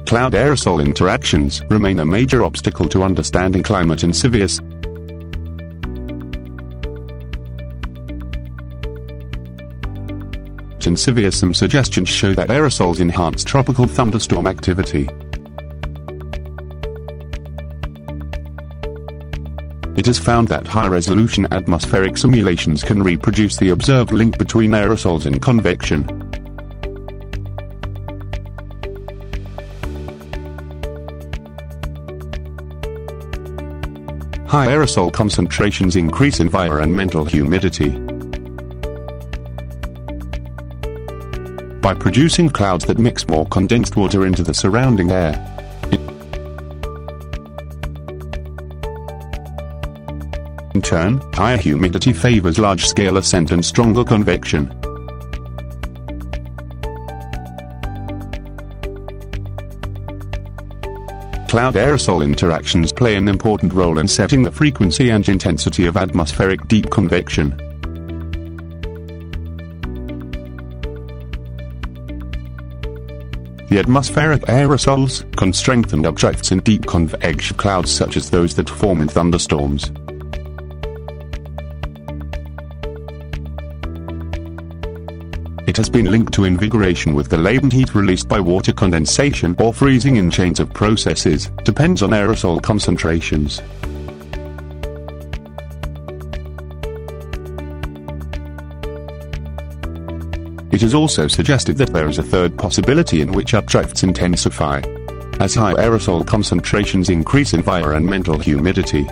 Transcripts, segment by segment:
Cloud-aerosol interactions remain a major obstacle to understanding climate in severe. Some suggestions show that aerosols enhance tropical thunderstorm activity. It is found that high-resolution atmospheric simulations can reproduce the observed link between aerosols and convection. High aerosol concentrations increase environmental humidity. By producing clouds that mix more condensed water into the surrounding air. In turn, higher humidity favors large-scale ascent and stronger convection. Cloud-aerosol interactions play an important role in setting the frequency and intensity of atmospheric deep convection. The atmospheric aerosols can strengthen updrafts in deep convection clouds such as those that form in thunderstorms. It has been linked to invigoration with the latent heat released by water condensation or freezing in chains of processes, depends on aerosol concentrations. It is also suggested that there is a third possibility in which updrafts intensify as high aerosol concentrations increase environmental humidity.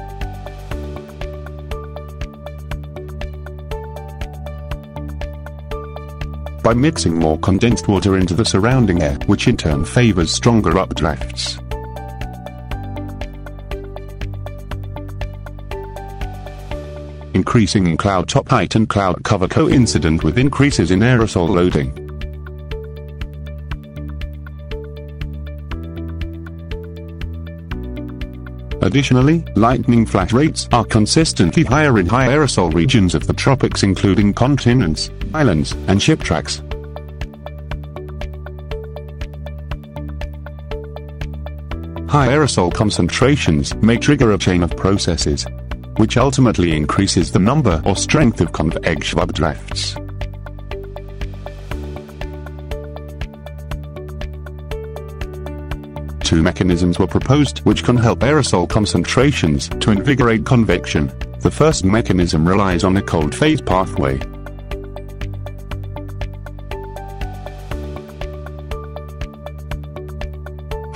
By mixing more condensed water into the surrounding air, which in turn favors stronger updrafts. Increasing in cloud top height and cloud cover coincident with increases in aerosol loading. Additionally, lightning flash rates are consistently higher in high aerosol regions of the tropics including continents, islands, and ship tracks. High aerosol concentrations may trigger a chain of processes, which ultimately increases the number or strength of convection updrafts. Two mechanisms were proposed which can help aerosol concentrations to invigorate convection. The first mechanism relies on a cold phase pathway.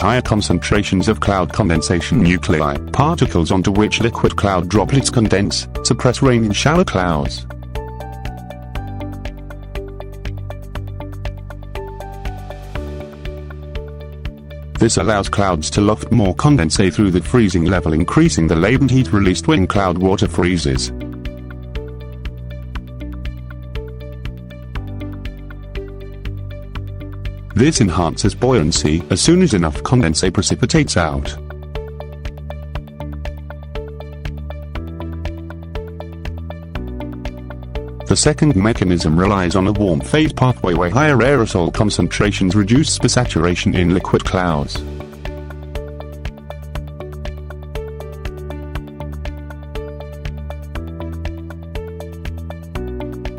Higher concentrations of cloud condensation nuclei, particles onto which liquid cloud droplets condense, suppress rain in shallow clouds. This allows clouds to loft more condensate through the freezing level, increasing the latent heat released when cloud water freezes. This enhances buoyancy as soon as enough condensate precipitates out. The second mechanism relies on a warm phase pathway where higher aerosol concentrations reduce saturation in liquid clouds.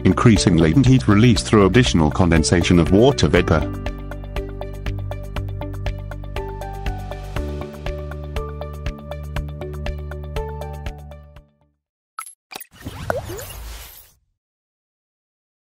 Increasing latent heat release through additional condensation of water vapor.